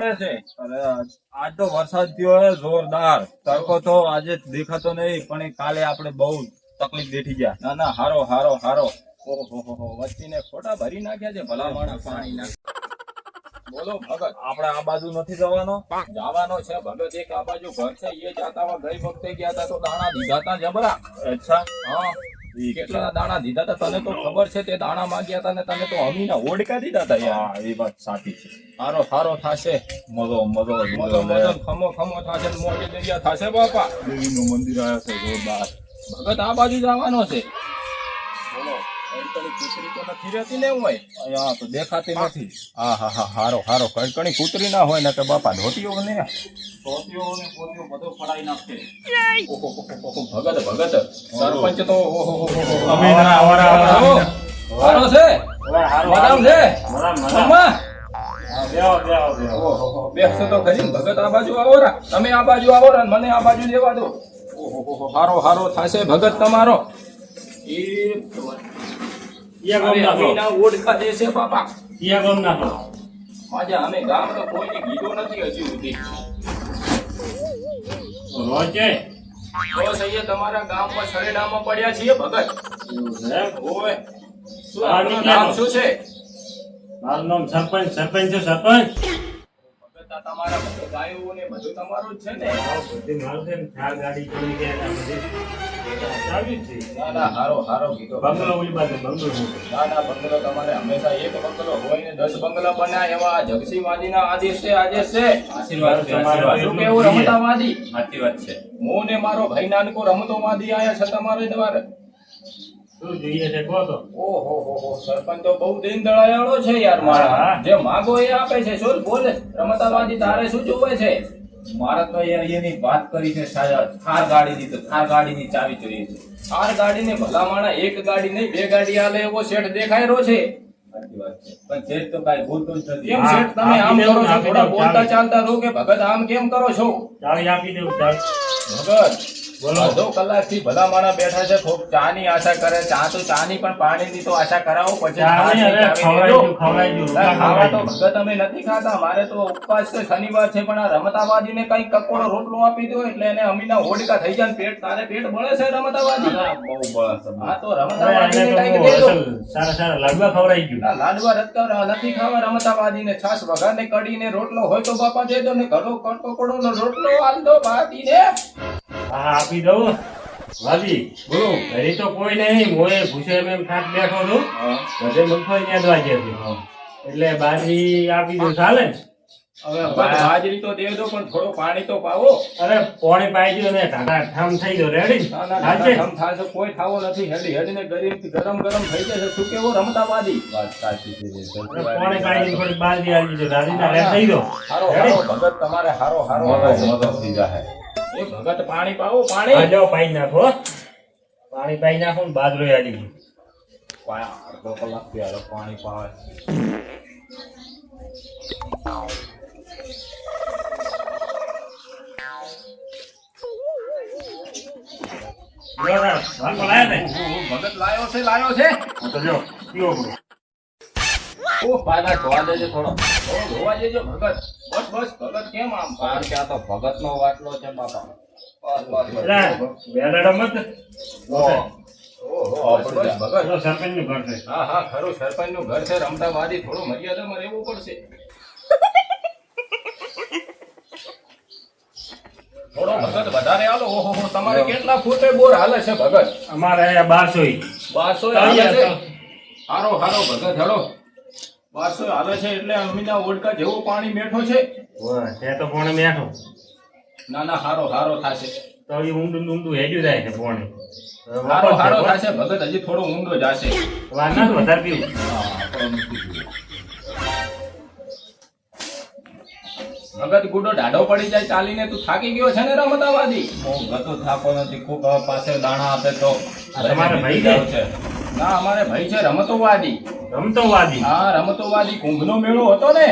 પડે છે. અરે આજ તો વરસાદ થયો હે જોરદાર. તડકો તો આજે દેખાતો નહીં, પણ કાલે આપણે બહુ તકલીફ બેઠી ગયા. ના ના, હારો હારો હારો. ઓહો વસ્તીને ખોટા ભરી નાખ્યા છે ભલામણ પાણીના. બોલો ભગત, આપણે આ બાજુ નથી જવાનો? જવાનો છે ભગત. એક આ બાજુ ઘર છે, એ જાતા ગઈ વખતે ગયા હતા તો દાણા દીધા હતા જબરા. અચ્છા, હા. કેટલા દાણા દીધા હતા તને તો ખબર છે? તે દાણા માંગ્યા હતા ને તને તો અમીના ઓડકા દીધા હતા યાર. એ વાત સાચી છે. હારો હારો થાશે. મજો ખમો ખમો થાશે, મોટી દરિયા થાશે બાપા. દેવીનું મંદિર આવ્યા છે જોરદાર. ભગત આ બાજુ જવાનો છે. બોલો, કૂતરી તો નથી રહેતી ને હોય અહીંયા તો દેખાતી નથી. હા હા હા, હારો હારો. કણકણી કૂતરી ના હોય ને કે બાપા ધોતીઓ ને પોતીઓ બધો ફડાઈ નાખે. ભગત ભગત સરપંચ તો હારો છે. મજામ છે બેસો તો ખરી. ભગત આ બાજુ આવો રા, તમે આ બાજુ આવો રા, મને આ બાજુ લેવા દો. હારો હારો થાશે ભગત તમારો. ઓળખા દેશે બાપા. આજે અમે ગામનો કોઈને કીધો નથી હજી સુધી. તમારા ગામમાં સરેડામાં પડ્યા છીએ ભગત. ઓય શું આપનું નામ શું છે? મારું નામ સરપંચ. સરપંચ છો સરપંચ? ભગત આ તમારા બધું ગાયો ને બધું તમારું જ છે ને? બધી મારું છે ને. થાર ગાડી ચોરી ગયા હતા ચાવી છે. ના હારો હારો કીધો. બંગલો ઓલી બાજુ બંગલો. ના બંગલો તમારે હંમેશા એક બંગલો હોય ને 10 બંગલા બન્યા એવા જગસીવાદીના આદેશ છે. આદેશ છે. આશીર્વાદ છે. શું કેવું રમતાવાદી? સાચી વાત છે. હું ને મારો ભાઈ નાનકો રમતોવાદી આયા છે તમારે દ્વારે. શું જોઈએ છે કહો તો. ઓહો સરપંચ તો બહુ દિન દળાયાળો છે યાર મારા. જે માગો એ આપે છે. શું બોલે રમતાવાદી? તારે શું જોવે છે? મારે તો યાર એની વાત કરી છે સાહેબ. થાર ગાડીની તો થાર ગાડીની ચાવી જોઈએ છે. થાર ગાડીને ભલા માણા એક ગાડી નહીં 2 ગાડી આલે એવો શેઠ દેખાય રહ્યો છે. સાચી વાત છે. પણ શેઠ તો કાઈ બોલતો જ નથી. એમ શેઠ તમે આમ કરો છો? થોડા બોલતા ચાલતા રહો કે ભગત આમ કેમ કરો છો? ચાવી આપી દેવું. ચાલ ભગત બોલો. અડધો કલાકથી ભલા માણા બેઠા છે. ખૂબ ચા ની આશા કરે. ચા તો ચા ની પણ પાણી ની તો આશા કરાવો પછી ખાવા તો ભગત અમે નથી ખાતા. મારે તો ઉપવાસ છે, શનિવાર છે. પણ આ રમતાવાદી ને કઈ કકોડો રોટલો આપી દો એટલે એને અમીના હોડકા થઈ જાય. પેટ તારે પેટ બળે છે રમતાવાદી? બહુ બળે છે. હા તો રમતાવાદી ને કઈક દે દો. સારા લાડવા ખવડાવી ગયું. ના લાડવા નથી ખાવા રમતાવાદી ને. છાસ વઘાર ને કઢી ને રોટલો હોય તો બાપા દે દો ને. ઘડો કકોડો નો રોટલો આલ દો બાદી ને. હા આપી દઉં. વાલી બોલો. ઘરે તો કોઈ નહીં. મોએ ભૂસે એમ થાક બેઠો છું. બધે મગફળી નેદવા ગયા એટલે બાજરી આપી દઉં ચાલે ને? હવે બાજરી તો દે દો પણ થોડો પાણી તો પાવો. અરે પાણી પાઈ દો ને ઠામ થઈ ગયો. રેડી થાશે કોઈ થાવો નથી. હેડી હેડીને ગરમ ગરમ થઈ જશે. શું કેવો રમતાવાદી? વાત સાચી છે. પાણી પાઈ દો થોડી બાજરી આવી દો. રાજીના લે થઈ દો. હારો હારો ભગત તમારે હારો હારો મદદ થઈ જાય. એ ભગત પાણી પાવો. પાણી આ જાઓ પાઈ નાખો. પાણી પાઈ નાખો ને બાજરો આલી ગયું. અડધો કલાક થી હાલો પાણી પાવે. ભગત લાયો છે લાયો છે. તો જો પીવો બરો. ઓ પાડા ધોવા દેજો થોડો ધોવા દેજો ભગત. બસ બસ ભગત કેમ આમ? કારણ કે આ તો ભગત નો વાટલો છે બાપા. બસ વેલાડા મત. ભગત સરપંચ નું ઘર છે. હા હા ખરું સરપંચ નું ઘર છે. રમતાવાદી થોડું મર્યાદામાં રહેવું પડશે. થોડો ભગત વધારે હાલો. ઓહો તમારે કેટલા ફૂટે બોર હાલે છે ભગત? અમારે 1200 હાલે છે. હારો હારો ભગત હેડો. 1200 હાલે છે એટલે અમીના ઓડકા જેવું પાણી મેઠો છે. તે તો પાણી મેઠો. ના ના હારો હારો થાશે. તો એ ઊંડું હેડ્યું જાય છે પાણી. હારો હારો થાશે ભગત. હજી થોડો ઊંડો જાશે. વાના તો વધારે પીવું. ભગત ગુડો ઢાઢો પડી જાય ચાલીને. તું થાકી ગયો છે ને રમતાવાદી? હું ગતો થાકો નથી. ખૂબ પાસે દાણા આપે તો તમારે ભાઈ છે? ના અમારે ભાઈ છે રમતોવાદી. રમતોવાદી? હા રમતોવાદી. કુંભનો મેળો હતો ને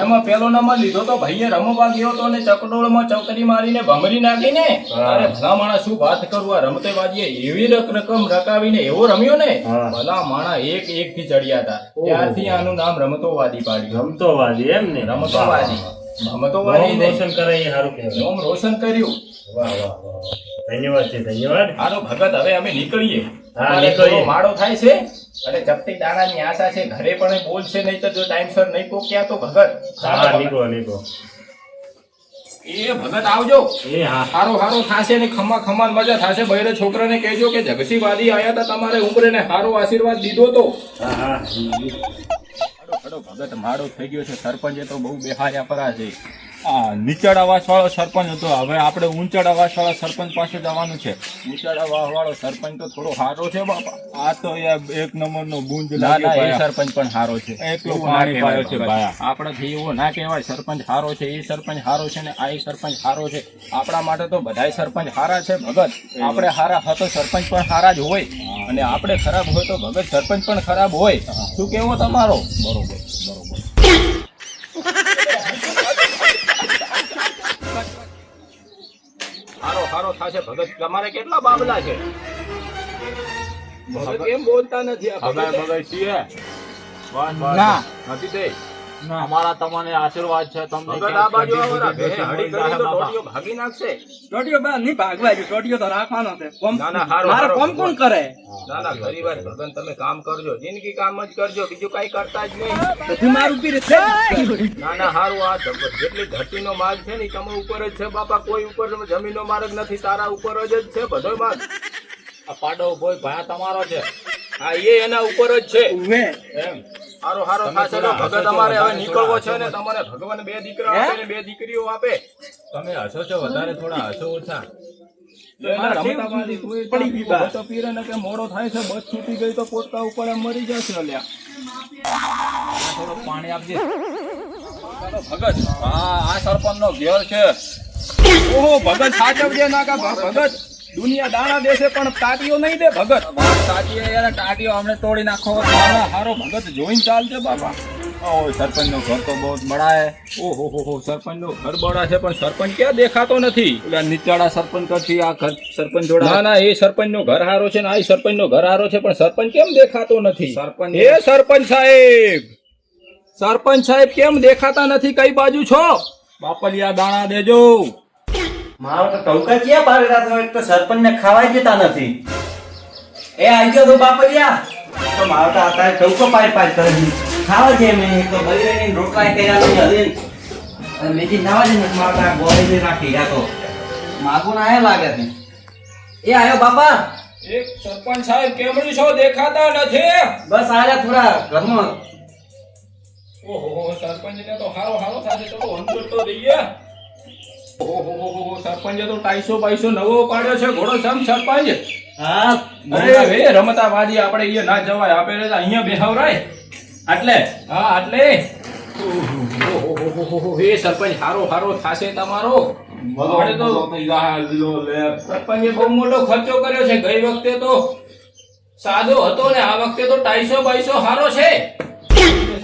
એમાં પેલો નંબર લીધો તો ભાઈએ રમવા ગયો તો ને ચકડોળમાં ચૌકડી મારીને ભમરી નાખીને. અરે ભલા માણા શું વાત કરું. આ રમતેવાદીએ એવી રકમ રકાવીને એવો રમ્યો ને. ભલા માણા એક થી ચડ્યા હતા. ત્યારથી આનું નામ રમતોવાદી પાડ્યું. રમતોવાદી એમ ને? રમતોવાદી. રમતોવાળી નામ રોશન કરે એ સારું કહેવાય. નામ રોશન કર્યું. વાહ વાહ વાહ. ધન્યવાદ છે ધન્યવાદ. હાલો ભગત, હવે અમે નીકળીએ. હા, અમારે નીકળીએ. થોડો માળો થાય છે અને ચપટી દાણાની આશા છે. ઘરે પણ એ બોલશે નહીં તો જો ટાઈમસર નહીં પોક્યા તો ભગત. ચાલો હા ભગત. નીકળો નીકળો. એ ભગત આવજો. એ હા. હારો હારો થાશે ને ખમા ખમા મજા થાશે. બૈરે છોકરાને કહેજો કે જગસી વાદી આયા હતા તમારે ઉંમરે ને હારો આશીર્વાદ દીધો તો. હા હા. હડો ભગત માળો થઈ ગયો છે. સરપંચે તો બહુ બેહાયા પરા છે. આ નીચાડ આવાસ વાળો સરપંચ હતો, હવે આપણે ઊંચાડ આવાસ વાળા સરપંચ પાસે જવાનું છે. ઊંચાડ આવાસ વાળો સરપંચ તો થોડો હારો છે બાપા. આ તો એક નંબરનો ગુંજ લાગ્યો. એ સરપંચ પણ હારો છે. એકલો પાણી પાયો છે ભાયા. આપણાથી એવો ના કહેવાય સરપંચ હારો છે. એ સરપંચ હારો છે ને આ એ સરપંચ હારો છે. આપણા માટે તો બધાય સરપંચ હારા છે ભગત. આપણે હારા હતો સરપંચ પણ હારા જ હોય અને આપણે ખરાબ હોય તો ભગત સરપંચ પણ ખરાબ હોય. શું કેવો તમારો? બરોબર બરોબર. હારો હારો થાશે ભગત. તમારે કેટલા બાબલા છે? ભગત કેમ બોલતા નથી? આ ભગત અમારા તમને આશીર્વાદ છે. તમને ભગત આ બાજુ આવો ને. ભે હળી કરી તો ટોટીઓ ભાગી નાખશે. ટોટીઓ બા નહીં ભાગવા જો, ટોટીઓ તો રાખવાનો છે. કોમ ના ના હારો મારે હારો કોમ કોણ કરે? ના ના ઘણી વાર ભગત તમે કામ કરજો. જિંદગી કામ જ કરજો, બીજું કઈ કરતા જ નહીં. બધું મારું પીર છે. ના ના હારું. આ જેટલી ધરતીનો માલ છે ને તમે ઉપર જ છે બાપા. કોઈ ઉપર જમીનનો માર્ગ નથી. તારા ઉપર જ છે બધો માલ. આ પાડો કોઈ ભાયા તમારો છે. હા એ એના ઉપર જ છે. ઉવે એમ હારો હારો થાશે તો ભગત. અમારે હવે નીકળવો છે ને તમારે ભગવાન બે દીકરા આપે ને બે દીકરીઓ આપે. તમે હસો છો વધારે, થોડા હસો ઓછા. પડી ગઈ બા. તો પીરે ને કે મોડો થાય છે, બસ છૂટી ગઈ તો પોટકા ઉપર એમ મરી જશે. અલ્યા થોડું પાણી આપજે. ચાલો ભગત. આ સરપંચ નો ઘેર છે. ઓહો ભગત સાચવજે ના કા ભગત. દુનિયા દાણા દેશે પણ ટાટીઓ નહીં દે ભગત. વાત સાચી છે યાર. ટાટીઓ અમને તોડી નાખો. હારો ભગત જોઈને ચાલજે બાપા. ઓય સરપંચ નું ઘર તો બહુ બડા હે. ઓહો હો હો સરપંચ નું ઘર બડા છે પણ સરપંચ ક્યાં દેખાતો નથી. ઓલા નીચાડા સરપંચ કરથી આ ઘર સરપંચ જોડા. ના ના એ સરપંચ નું ઘર હારો છે ને આ સરપંચ નું ઘર હારો છે પણ સરપંચ કેમ દેખાતો નથી? સરપંચ એ સરપંચ સાહેબ. સરપંચ સાહેબ કેમ દેખાતા નથી? કઈ બાજુ છો? બાપલિયા દાણા દેજો. મારો તો ટવકા ક્યાં પાડેલા તો એક તો સરપંચને ખાવાય દેતા નથી. એ આવી ગયો તો બાપલિયા. તો મારો તો અત્યારે ટવકો પાડ કરે છે. ખાવા છે મેં એક તો બૈરાની રોટલા કર્યા નહીં હજી. અને મેથી નાવા છે ને મારો તો આ ગોળી રાખી યા તો માગું ના આયા લાગે છે. એ આયો બાપા. એક સરપંચ સાહેબ કેમડી છો? દેખાતા નથી. બસ આયા થોડા ઘરમાં. ઓહો સરપંચ ને તો હારો હારો થાશે. તો અંતર તો દઈએ. ઓહો સરપંચે તો 250 નવો પાડ્યો છે ઘોડો. સમ સરપંચ. હા અરે વે રમતા વાજી આપણે અહીંયા ના જવાય. આપણે તો અહીંયા બેહાવરાય. એટલે હા એટલે ઓહો હે સરપંચ હારો હારો થાશે તમારો. આપણે તો સરપંચે બહુ મોટો ખર્ચો કર્યો છે. ગઈ વખતે તો સાદો હતો ને આ વખતે તો 250 હારો છે.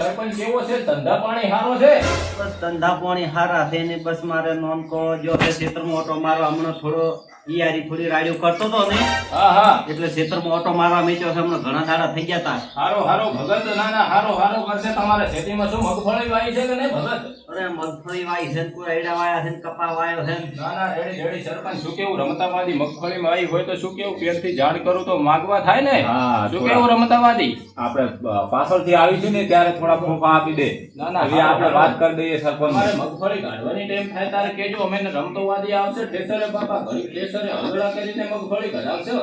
સરપંચ કેવો છે? ધંધા પાણી હારો છે? બસ ધંધા પાણી હારા છે ને બસ મારે નોન કો જો ક્ષેત્રમાં ઓટો મારો હમણાં થોડો ઈયારી થોડી રાડિયો કરતો તો ને હા હા એટલે ક્ષેત્રમાં ઓટો મારવા મેચ્યો છે. હમણાં ઘણા દાડા થઈ ગયા તા. હારો હારો ભગત. ના ના હારો હારો કરશે. તમારે ખેતીમાં શું મગફળી વાવી છે કે નહીં ભગત? અરે મગફળી વાઈ છે ને કોઈ એડા વાયા છે ને કપા વાયો છે ને. ના ના રેડી રેડી સરપંચ. શું કેવું રમતાવાદી મગફળી માં આવી હોય તો શું કેવું પેલથી જાણ કરું તો માગવા થાય ને? હા, શું કેવું રમતાવાદી? આપણે પાછળથી આવીશું ને ત્યારે થોડા ફોફા આપી દે. ના ના હવે આપણે વાત કરી દઈએ સરપંચ. તમારે મગફળી કાઢવાની ટાઈમ થાય તારે કેજો. અમે રમતોવાદી આવશે ઠેસરે બાપા. ઘડી ઠેસરે હગડા કરીને મગફળી કઢાવશે.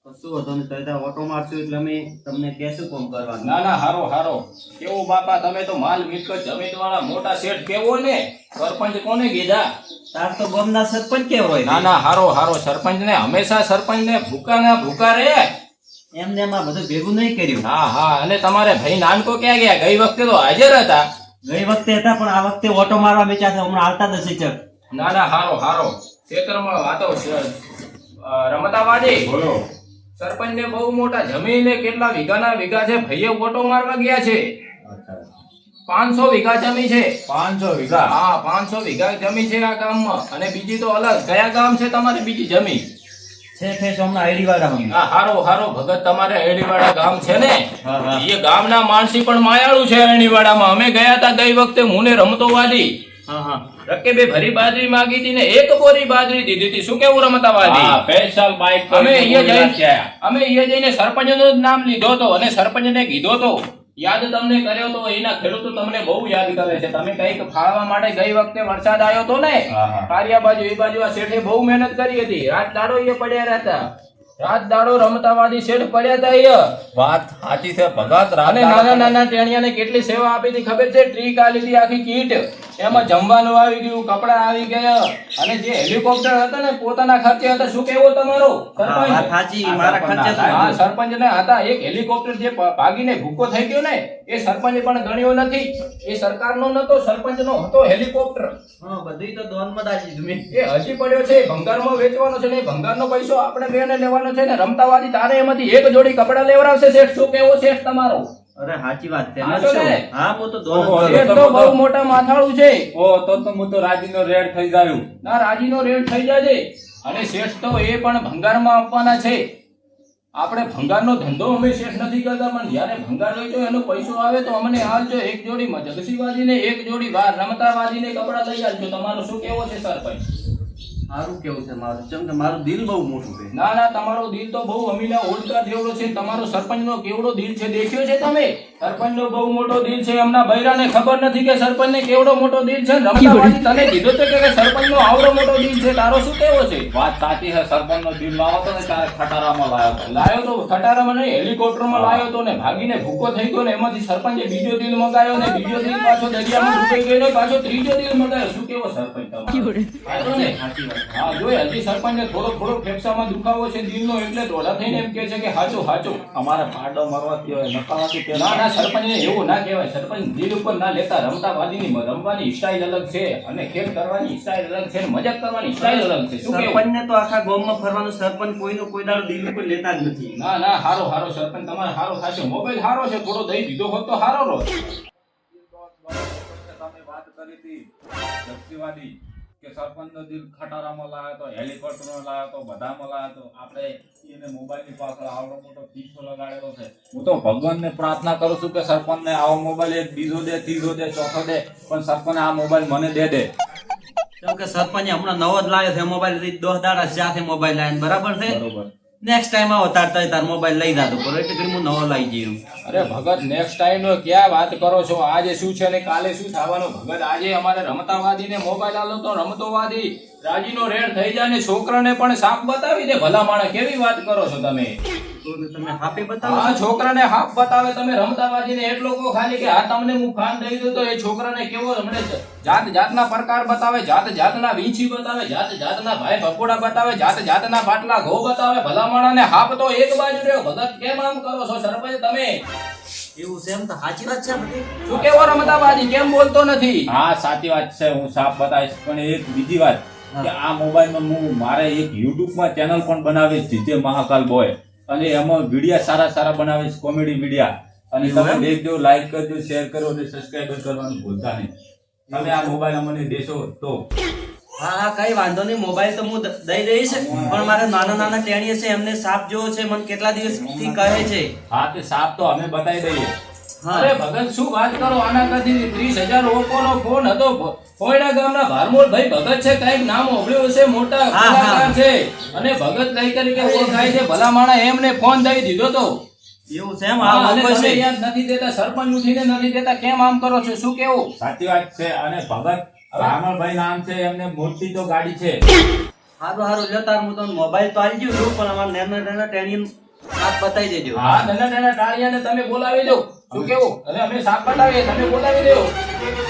કશું હતો ને તો ઓટો મારશું એટલે અમે તમને કહેશું કોમ કરવાનું. ના ના હારો હારો. કેવું બાપા તમે તો માલ મિલકત જમીન વાળા મોટા શેઠ કેવો ને. સરપંચ કોને કીધા? તાર તો ગામના સરપંચ કેવો હોય? ના ના હારો હારો. સરપંચ ને હંમેશા સરપંચ ને ભૂકા ના ભૂકા રે. એમને એમાં બધું ભેગું નહીં કર્યું. હા હા. અને તમારે ભાઈ નાનકો ક્યાં ગયા? ગઈ વખતે તો હાજર હતા. ગઈ વખતે હતા પણ આ વખતે ઓટો મારવા મેચ્યા છે. હમણાં આવતા દસે ચક. ના ના હારો હારો. ખેતરમાં વાતો રમતાવાદી. બોલો. સરપંચ ને બહુ મોટા જમીન ને કેટલા વીઘાના વીઘા છે. ભાઈએ ઓટો મારવા ગયા છે. 500 વીઘા જમીન છે. 500 વીઘા. હા 500 વીઘા જમીન છે આ ગામમાં. અને બીજી તો અલગ. કયા ગામ છે તમારે બીજી જમીન? છે હમણાં આઈડીવાળા હમ. હા હારો હારો ભગત. તમારે એડીવાડા ગામ છે ને? હા, હા. એ ગામના માણસી પણ માયાળું છે એડીવાડામાં. અમે ગયા હતા ગઈ વખતે હું ને રમતોવાદી. હા હા રકેબે ભરી બાજરી માંગી હતી ને એક બોરી બાજરી દીધી હતી. શું કેવું રમતાવાદી? હા સ્પેશિયલ બાઇક અમે અહીંયા જઈને સરપંચનું જ નામ લીધો હતો અને સરપંચને કીધો હતો. યાદ તમને કર્યો તો એના ખેડૂતો તમને બહુ યાદ કરે છે. તમે કઈક ફાળવા માટે ગઈ વખતે વરસાદ આવ્યો હતો ને, કારિયા બાજુ એ બાજુ આ શેઠે બહુ મહેનત કરી હતી. રાત દાડો એ પડ્યા રહેતા, રાત દાડો રમતાવાદી શેઠ પડ્યા હતા અહીંયા. વાત સાચી છે ભગત. અને નાના નાના ટેણિયાને કેટલી સેવા આપી હતી ખબર છે? ટ્રીક આ લીધી આખી કીટ, એમાં જમવાનું આવી ગયું, કપડા આવી ગયા, અને જે હેલિકોપ્ટર હતા ને પોતાના ખર્ચે હતા. શું કેવું તમારો સરપંચ? વાત સાચી, મારા ખર્ચે તો હા, સરપંચ ને હતા. એક હેલિકોપ્ટર જે ભાગીને ભૂકો થઈ ગયો ને, એ સરપંચે પણ ગણ્યો નથી. એ સરકારનો નતો, સરપંચનો હતો હેલિકોપ્ટર. હા, બધી તો દોનમાં દાજી તમે. એ હજી પડ્યો છે, ભંગારમાં વેચવાનો છે ને, એ ભંગારનો પૈસો આપણે બેને લેવાનો છે ને. રમતાવાદી તારે એમાંથી એક જોડી કપડા લેવડાવશે શેઠ. શું કેવો શેઠ તમારો? અરે સાચી વાત છે. હા, તો ને. હા, હું તો દોન ઓહો, શેઠ તો બહુ મોટા માથાળું છે. ઓ તો હું તો રાજીનો રેડ થઈ જાયું. ના, રાજીનો રેટ થઈ જાય છે. અને શેઠ તો એ પણ ભંગારમાં આપવાના છે. આપણે ભંગારનો ધંધો અમે શેઠ નથી કરતા, પણ જ્યારે ભંગાર લઈજો એનો પૈસો આવે તો અમને હાલજો. એક જોડી જગસીવાદીને એક જોડી બાર રમતાવાદીને કપડા લઈ આવજો. તમારો શું કેવો છે સરપંચ? સારું કેવું છે મારું, જેમ કે મારું દિલ બહુ મોટું છે. ના ના, તમારો દિલ તો બહુ અમીના ઓળખા જેવડો છે. તમારો સરપંચનો કેવડો દિલ છે, દેખ્યો છે તમે? સરપંચનો બહુ મોટો દિલ છે. એમના બૈરાને ખબર નથી કે સરપંચને કેવડો મોટો દિલ છે. રમતાવાદી તને કીધું છે કે સરપંચનો આવડો મોટો દિલ છે. તારો શું કેવો છે? વાત સાચી છે. સરપંચનો દિલ લાવો તો ને ત્યારે ખટારામાં લાવ્યો હતો. લાયો તો ખટારામાં નહીં, હેલિકોપ્ટરમાં લાયો તો ને, ભાગીને ભૂકો થઈ ગયો ને, એમાંથી સરપંચે બીજો દિલ મંગાયો ને, બીજો દિલ પાછો દરિયામાં ડૂબાઈ ગયો ને, પાછો ત્રીજો દિલ મંગાયો. શું કેવો સરપંચ તમારો? સાચો ને? હા, જોઈ હજી સરપંચને થોડો ફેફસામાં દુખાવો છે દિલનો, એટલે દોઢા થઈને એમ કહે છે કે હાચો હાચો. અમારે પાડો મરવાથી હોય નકાવાથી ના ના, સરપંચને એવું ના કહેવાય. સરપંચ દિલ ઉપર ના લેતા. રમતાવાદીની રમવાની સ્ટાઇલ અલગ છે, અને ખેલ કરવાની સ્ટાઇલ અલગ છે, મજાક કરવાની સ્ટાઇલ અલગ છે. શું કેવું? સરપંચને તો આખા ગામમાં ફરવાનું, સરપંચ કોઈનું કોઈ દાડો દિલ ઉપર લેતા જ નથી. ના ના, હારો સરપંચ તમારે હારો થશે. મોબાઈલ હારો છે, થોડો દઈ દીધો હોત તો હારો રહો. તમે વાત કરી હતી જગસીવાદી કે સરપંચનો દિલ ખટારામાં લાવ્યો તો, હેલિકોપ્ટરમાં લાવ્યો તો, બધામાં લાવ્યો તો. આપણે એને મોબાઈલની પાછળ આવડો મોટો પીછો લગાડેલો છે. હું તો ભગવાનને પ્રાર્થના કરું છું કે સરપંચને આવો મોબાઈલ એક બીજો દે, ત્રીજો દે, ચોથો દે, પણ સરપંચ આ મોબાઈલ મને દે. કેમ કે સરપંચે હમણાં નવો જ લાવ્યો છે મોબાઈલ, 10 દાડા સાથે મોબાઈલ લાવ્યો, બરાબર છે? બરોબર. નેક્સ્ટ ટાઈમ આવો તાર મોબાઈલ લઈ જાતો પર, એટલે કરી હું નવો લાવી જઈએ. અરે ભગત, નેક્સ્ટ ટાઈમ નો ક્યાં વાત કરો છો? આજે શું છે ને કાલે શું થવાનું? ભગત, આજે અમારે રમતાવાદીને મોબાઈલ આલો તો રમતોવાદી રાજીનો રેડ થઈ જાય ને છોકરાને પણ સાપ બતાવી દે. ભલા માણસ, કેવી વાત કરો છો તમે? તો તમે હાપે બતાવો. હા, છોકરાને હાફ બતાવે. તમે રમતાવાદીને એટલો કહો ખાલી કે હા તમને હું ફાન દઈ દઉં, તો એ છોકરાને કેવો હમણે જાતના પ્રકાર બતાવે, જાતના વીંછી બતાવે, જાતના ભાઈ ભપોડા બતાવે, જાતના બાટલા ઘઉં બતાવે. ભલા માણસને હાફ તો એક બાજુ રહ્યો. ભગત, કેમ આમ કરો છો સરપંચ તમે? એવું છે એમ તો સાચી વાત છે આ બધી. શું કેવો રમતાવાદી? કેમ બોલતો નથી? હા સાચી વાત છે, હું સાફ બતાવીશ. પણ એક બીજી વાત કે આ મોબાઈલમાં હું મારે એક યુટ્યુબમાં ચેનલ પણ બનાવીશ, જીતે મહાકાલ બોય, અને એમાં વિડીયા સારા બનાવીશ, કોમેડી વિડીયા. અને તમે દેખજો, લાઈક કરજો, શેર કરો અને સબસ્ક્રાઇબ કરવાનું ભૂલતા નહીં. તમે આ મોબાઈલ અમને દેશો તો. હા, કઈ વાંધો નહીં, મોબાઈલ તો હું દઈ દઈશ, પણ મારે નાના ટેણીએ છે, એમને સાપ જોવો છે, મને કેટલા દિવસથી કહે છે. હા, તે સાફ તો અમે બતાવી દઈએ. અરે ભગત, શું વાત કરો? આના કદી 30,000 ઓપ્પોનો ફોન હતો. કોઈના ગામના ભારમોલ ભાઈ ભગત છે, કઈક નામ ઓળખ્યું છે, મોટા કલાકાર છે, અને ભગત કઈ તરીકે ઓળખાય છે. ભલા માણસ એમને ફોન દઈ દીધો તો. એવું છે એમ? અને તમે યાદ નથી દેતા, સરપંચ ઉઠીને નથી દેતા, કેમ આમ કરો છો? શું કેવું? સાચી વાત છે. અને ભગત રામણભાઈ નામ છે, એમને મોટી તો ગાડી છે. સારું લ્યો તાર, હું તમને મોબાઈલ તો આવી ગયો, પણ અમારા નાના ટેણીએ સાપ બતાવી દેજો. હા, નાના ટાળિયાને તમે બોલાવી દો. શું કેવું? અને અમે સાપ બતાવીએ, તમે બોલાવી દો.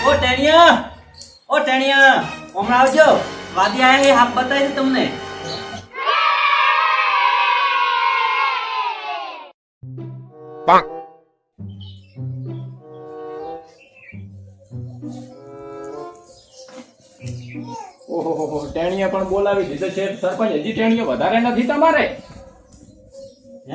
ઓ ટેણીયા, હમણાં આવજો. વાદી આયા એ હાફ બતાવી દે તમને. ઓહો, ટેણીએ પણ બોલાવી દીધો છે સરપંચ. હજી ટેણીઓ વધારે નથી તમારે?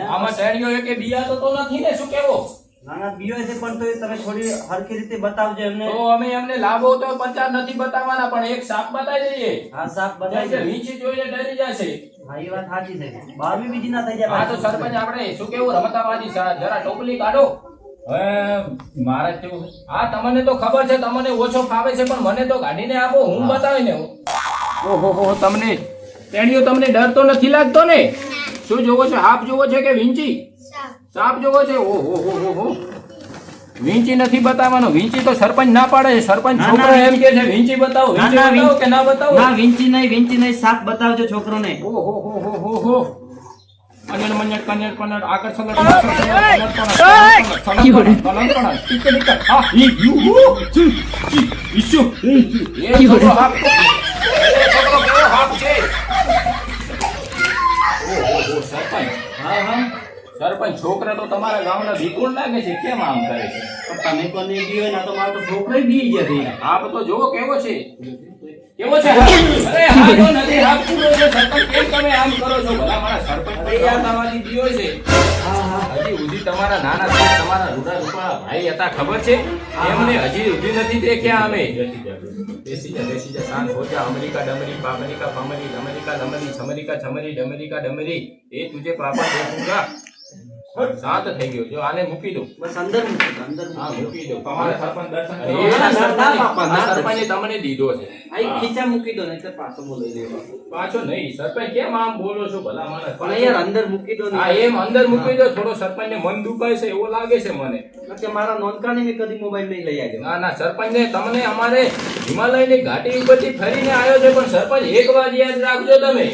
આમાં ટેણીઓ એકે બિયાતો તો નથી ને? શું કેવો? નાના બીઓ છે, પણ તો તમે થોડી હરખી રીતે બતાવજો એમને. તો અમે એમને લાભો તો 50 નથી બતાવવાના, પણ એક સાપ બતાવી દઈએ. હા, સાપ કેમ બતાવી કે દે. નીચે જોઈને ડરી જશે. હા, એ વાત સાચી છે. 12મી બીજી ના થઈ જાય. હા, તો સરપંચ આપણે શું કેવું? રમતાવાદી જરા ટોપલી કાઢો. હવે મારે કેવું છે? હા તમને તો ખબર છે તમને ઓછો ફાવે છે પણ મને તો કાઢીને આપો હું બતાવીને ઓહો તમને તેણીઓ તમને ડર તો નથી લાગતો ને? શું જોવો છો? હાફ જોવો છે કે વીંચી? સાપ જોવો છે? ઓહો વીંચી નથી બતાવવાનો. વીંચી તો સરપંચ ના પાડે છે. સરપંચ ના, છોકરો ના, એમ કે છે વીંચી બતાવો. ના, વીંચી ના, બતાવો કે ના બતાવો? ના વિંચી નહીં સાપ બતાવજો છોકરોને. ઓહો અનડ મનડ કનડ કનડ આગળ સલડ સરપંચ છોકરા તો તમારા ગામના વિકુળ લાગે છે. કેમ આમ કરે છે? પણ તમે પણ નહીં ગયો ના તો મારો તો છોકરો બી ગયા છે. આપ તો જોવો કેવો છે. કેવો છે? અરે હા તો નથી આપ પૂરો છે. સરપંચ કેમ તમે આમ કરો છો? ભલા મારા સરપંચ તો યાર તમારી દીયો છે. હજી સુધી તમારા નાના છે તમારા રૂડા રૂપા ભાઈ હતા ખબર છે? એમને હજી સુધી નથી દેખ્યા અમે. દેશી જા શાંત હો જા. અમેરિકા ડમરી પામરિકા પામરી અમેરિકા લમરી છમરિકા છમરી ડમરિકા ડમરી એ તુજે પાપા દેખુંગા. શાંત થઈ ગયો. જો આને મૂકી દો. બસ અંદર મૂકી હા મૂકી દો. તમારે સરપંચ દર્શન અરે, કરવા. આ સરપંચે તમને દીધો છે. આ ખીચા મૂકી દો નહીં તો પાછો બોલાવી લેવા. પાછો નહીં. સરપંચ કેમ આમ બોલો છો ભલા માણસ? પણ યાર અંદર મૂકી દો હા એમ અંદર મૂકી દો. થોડો સરપંચને મન દુખાય છે એવો લાગે છે મને. કે મારા નોનકાને મેં કદી મોબાઈલ નહીં લઈ આવ્યો. ના ના સરપંચને તમને અમારે હિમાલયની ઘાટી ઉપરથી ફરીને આવ્યો છે પણ સરપંચ એક વાત યાદ રાખજો તમે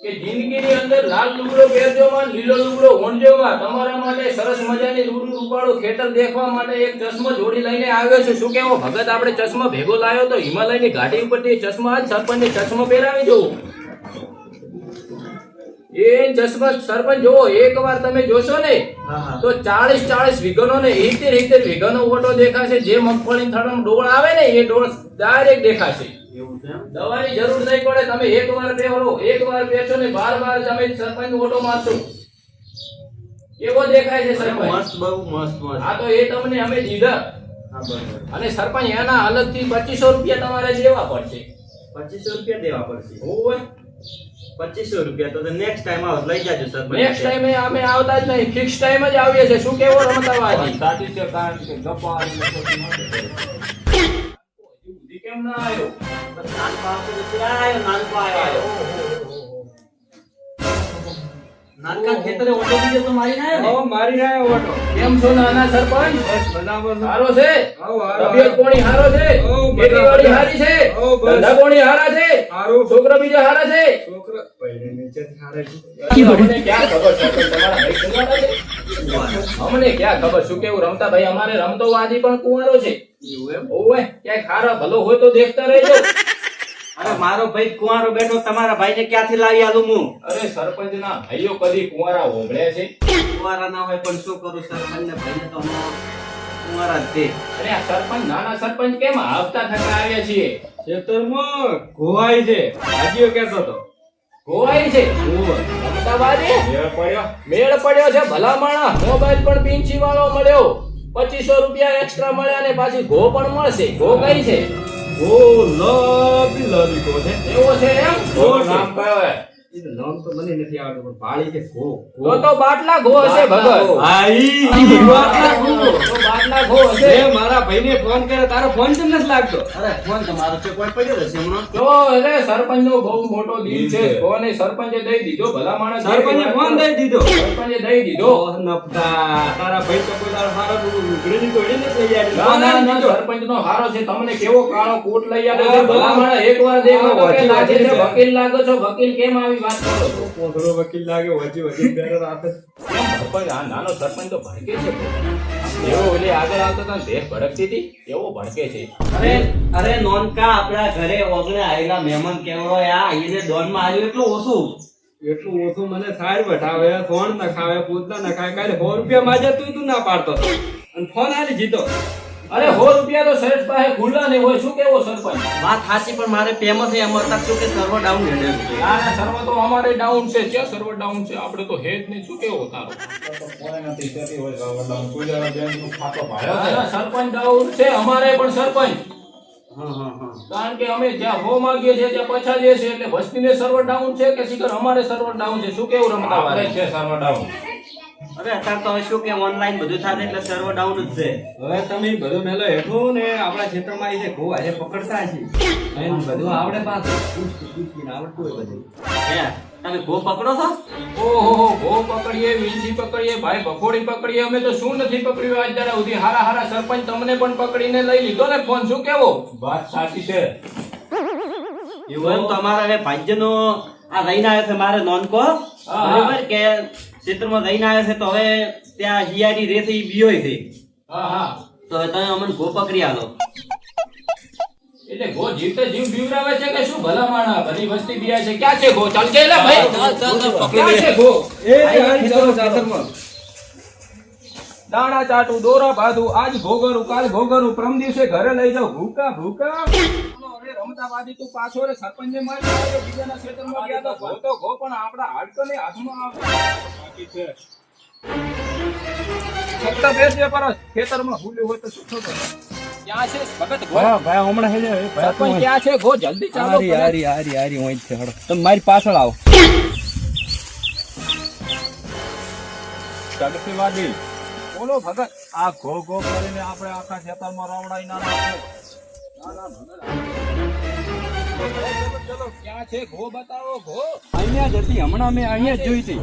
કે જિંદગીની અંદર લાલ લુગડો પહેરજો માં, લીલો લુગડો ઓઢજો માં. તમારા માટે સરસ મજાની રૂડું રૂપાળું ખેતર દેખવા માટે એક ચશ્મો જોડી લઈને આવ્યો છું. શું કેવો ભગત? આપણે ચશ્મો ભેગો લાવ્યો તો હિમાલયની ઘાટી ઉપરથી ચશ્મો આજ સરપંચને ચશ્મો પહેરાવી જોવું. એ ચશ્મા સરપંચ જોવો એકવાર તમે જોશો ને હા તો 40 વીઘાનો ને 70 વીઘાનો ઓટો દેખાશે. જે મગફળી થડમ ડોળ આવે ને એ ડોળ ડાયરેક્ટ દેખાશે. એવું છે એમ? દવાની જરૂર નહીં પડે. તમે એકવાર બેહરો, એકવાર બેસો ને બાર તમે સરપંચ ઓટો મારશો. કેવો દેખાય છે સરપંચ? મસ્ત બહુ મસ્ત. આ તો એ તમને અમે દીધા. હા બરાબર. અને સરપંચ એના અલગથી 2500 રૂપિયા તમારે દેવા પડશે. 2500 રૂપિયા દેવા પડશે. ઓય 2500 રૂપિયા તો નેક્સ્ટ ટાઈમ આવો લઈ જાજો સર. નેક્સ્ટ ટાઈમે અમે આવતા જ નહીં. ફિક્સ ટાઈમ જ આવીએ છે. શું કેવો રમતાવાજી? સાચી છે કારણ કે ગપ્પા અને લખોટી માટે. બુદ્ધિ કેમ ના આવ્યો? નાનકો આવ્યો. નાનકા ખેતરે ઓટો બીજો તો મારી ના આવ્યો ને? મારી રહ્યા ઓટો. કેમ છો નાના સરપંચ? બરાબર. હારો છે? હારો. તબિયત પોણી હારો છે? બરાબર. ખેતીવાડી હારી છે? બસ. ધંધા પોણી હારા છે? હારું. છોકરા બીજા હારા છે? છોકરા પહેલે નીચેથી હારે છે. અમને ક્યાં ખબર સરપંચ તમારા ભાઈ કુંવારા છે? અમને ક્યાં ખબર? શું કેવું રમતા ભાઈ? અમારે રમતો વાજી પણ કુંવારો છે. એવું એમ? ઓવે ક્યાંક હારા ભલો હોય તો દેખતા રહેજો. અરે મારો ભાઈ કુંવારો બેઠો તમારા ભાઈને ક્યાંથી લાવી આલું હું? અરે સરપંચના ભાઈઓ કદી કુંવારા ઓગળે છે? કુંવારા ના હોય પણ શું કરું સરપંચને ભાઈને તો હમણાં કુંવારા જ છે. અરે આ સરપંચ નાના સરપંચ કેમ આવતા થતા આવ્યા છીએ? ખેતરમાં ઘોવાય છે. હાજીઓ કહેતો હતો. ગોવાઈ છે રમતા વાજે? મેળ પડ્યો. મેળ પડ્યો છે ભલા માણા. મોબાઈલ પણ પિંચી વાળો મળ્યો. 2500 રૂપિયા એક્સ્ટ્રા મળ્યા ને પાછી ઘો પણ મળશે. ઘો કઈ છે? ઓ લાબી ગો છે. એવો છે એમ? ઘોનું નામ કયો હે? એનું નામ તો મને નથી આવડતું પણ પાળી છે ઘો. તો બાટલા ઘો હશે ભગત. હા ઈ વાતના ઘો. તો બાટલા ઘો હશે. એ મારા ભાઈને ફોન કર્યો તારો ફોન કેમ નથી લાગતો? અરે ફોન તમારો છે કોઈ પડ્યો હશે હમણાં. તો અરે સરપંચનો બહુ મોટો દિલ છે. કોને સરપંચે દઈ દીધો ભલા માણસ. સરપંચે ફોન દઈ દીધો. સરપંચે દઈ દીધો. ઓહ નપટા તારા ભાઈ તો કોઈ તારો હારો ઉઘડીની કોડી નથી લઈ આવી. ના ના ના સરપંચનો હારો છે. તમને કેવો કાળો કોટ લઈ આવ્યો છે ભલા માણસ. એકવાર દેખો તો કે લાગે છે વકીલ લાગો છો. વકીલ કેમ આવી વાત કરો છો? પોંદરો વકીલ લાગે વજી બેરો આપે. કેમ સરપંચ આ નાનો સરપંચ તો ભડકે છે. એવો ઓલે આગળ આવતો હતો ને દેહ ભડકતી હતી એવો ભડકે છે. અરે નોનકા આપણા ઘરે ઓગણે આયેલા મહેમાન કેવડો આ આઈને ડોન માં આવ્યો એટલું ઓછું. એટલું ઓછું મને સાર બઠાવે ફોન ના ખાવે પૂતના ના ખાવે કાલે 100 રૂપિયા માજે તું ના પાડતો હતો અને ફોન આલી જીતો. અરે 100 રૂપિયા તો શેઠ પાસે ખુલ્લા નહીં હોય. શું કેવો સરપંચ? વાત સાચી પણ મારે ફેમસ છે એમ હતા શું કે સર્વર ડાઉન હેડે છે. ના ના સર્વ તો અમારે ડાઉન છે. ક્યાં સર્વ ડાઉન છે? આપણે તો હેડ નહીં. શું કેવો તારો? કોઈ નથી થતી હોય તો વડાનું કોઈ દાડો બેંકનું ખાતું ભાડ્યો ના, છે. ના, સરપંચ ડાઉન છે. અમારે પણ સરપંચ. હા કારણ કે અમે જ્યાં હો માંગીએ છીએ ત્યાં પછાડીએ છીએ. એટલે વસ્તીને સર્વર ડાઉન છે કે શીખર અમારે સર્વર ડાઉન છે? શું કેવું રમતા આપણે છે સર્વર ડાઉન. હવે અત્યારે તો હવે શું કે ઓનલાઈન બધું થાય એટલે સર્વર ડાઉન જ છે. હવે તમે બધું મેલો હેઠું ને આપણા ક્ષેત્રમાં આવી છે ઘો આજે પકડતા છે અને બધું આવડે પાછું પૂછીને આવડતું હોય બધું. હે, તમે ઘો પકડો છો? ઓહો ઘો પકડીએ વીંછી પકડીએ ભાઈ ભખોડી પકડીએ અમે તો શું નથી પકડ્યું આજ દાડા સુધી હારા હારા સરપંચ તમને પણ પકડીને લઈ લીધો ને ફોન શું કેવો વાત સાચી છે. એવું એમ તો અમારે હવે ભાગ્યનો આ લઈને આવ્યો છે મારે નોનકો. હા. બરાબર કે ક્ષેત્રમાં લઈને આવ્યો છે તો હવે ત્યાં હિયારી રેત ઈ બીયોય છે. હા હા તો હવે તમે અમને ઘો પકડી આલો. એટલે ગો જીવતે જીવ બીવરાવે છે કે શું ભલા માણા બધી વસ્તી બિયા છે ક્યાં છે ગો ચાલ કે લે ભાઈ ક્યાં છે ગો ખેતરમાં. દાણા ચાટું દોરા બાંધું આજ ભોગરું કાલ ભોગરું પ્રમ દિવસે ઘરે લઈ જાવ ભૂકા ભૂકા હવે રમતા બાજી તું પાછો રે સરપંચને મારી આવ્યો બીજાના ખેતરમાં ગયા તો ગો તો ગો પણ આપણા હાડકને હાથમાં આવે બાકી છે સત્તા બેસીએ પર ખેતરમાં ભૂલ્યું હોય તો શું ખબર ક્યાં છે ભગત ગો ભાઈ હમણાં હેલે સરપંચ ક્યાં છે ગો જલ્દી ચાલો હારી હોય છે હળો. તમે મારી પાછળ આવો. તડફીવાદી બોલો ભગત આ ઘો ઘો કરીને આપણે આખા ખેતરમાં રવડાઈ ના નાખો. ચલો ક્યાં છે ગો બતાવો ગો અહીંયા જ હતી હમણાં મેં અહીંયા જ જોઈ હતી.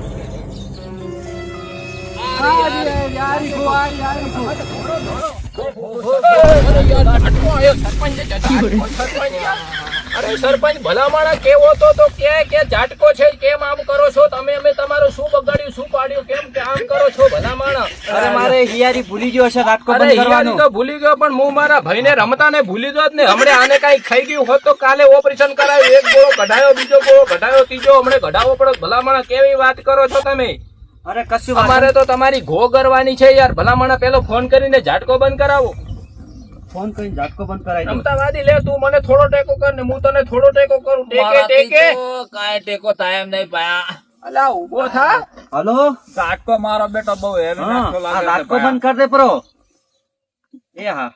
અરે સરપંચ ભલા માણા કેવો તો કે ઝાટકો છે કેમ આમ કરો છો તમે અમે તમારું શું બગાડ્યું શું પાડ્યું કેમ કે આમ કરો છો ભલા માણા અરે મારે હિયારી ભૂલી ગયો છે નાટકો અરે બંધ હિયારી કરવાનું. તો ભૂલી ગયો પણ હું મારા ભાઈને રમતા ને ભૂલી ગયો જ ને હમણે આને કઈ ખાઈ ગયું હોત તો કાલે ઓપરેશન કરાવ્યું એક ગોળો કઢાયો બીજો ગોળો કઢાયો ત્રીજો હમણે કઢાવવો પડે ભલા માણા કેવી વાત કરો છો તમે અરે કશું વાત અમારે તો તમારી ઘો કરવાની છે યાર ભલા માણા પેલો ફોન કરીને ઝાટકો બંધ કરાવો ફોન કરીને ઝાટકો બંધ કરાવી દો. રમતાવાદી લે તું મને થોડો ટેકો કર ને હું તને થોડો ટેકો કરું ટેકે ટેકે કાંઈ ટેકો થાય એમ નહીં પાયા. અલા ઉભો થા હલો કાટકો મારો બેટો બહુ હેવી હા નાખતો આ લાગે છે નાટકો ભાઈ. બંધ કર દે પ્રો. એ હા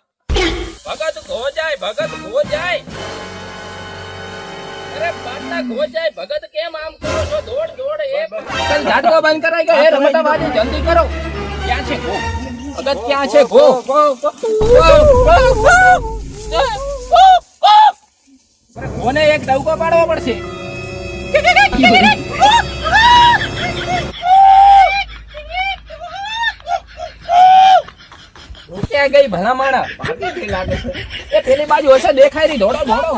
ભગત ઘો જાય અરે બાટલા ઘો જાય ભગત કેમ આમ કરો છો દોડ દોડ એક ચાલ ઝાટકો બંધ કરાઈ ગયો હે રમતાવાદી જલ્દી કરો ક્યાં છે ઘો ભગત ક્યાં છે ઘો ઘોને એક ડવકો પાડવો પડશે ક્યાં ગઈ ભલા માણા ભાગી ગઈ લાગે છે એ પેલી બાજુ હશે દેખાય રહી ધોડો ધોડો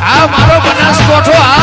આ મારો બનાસકોઠો આ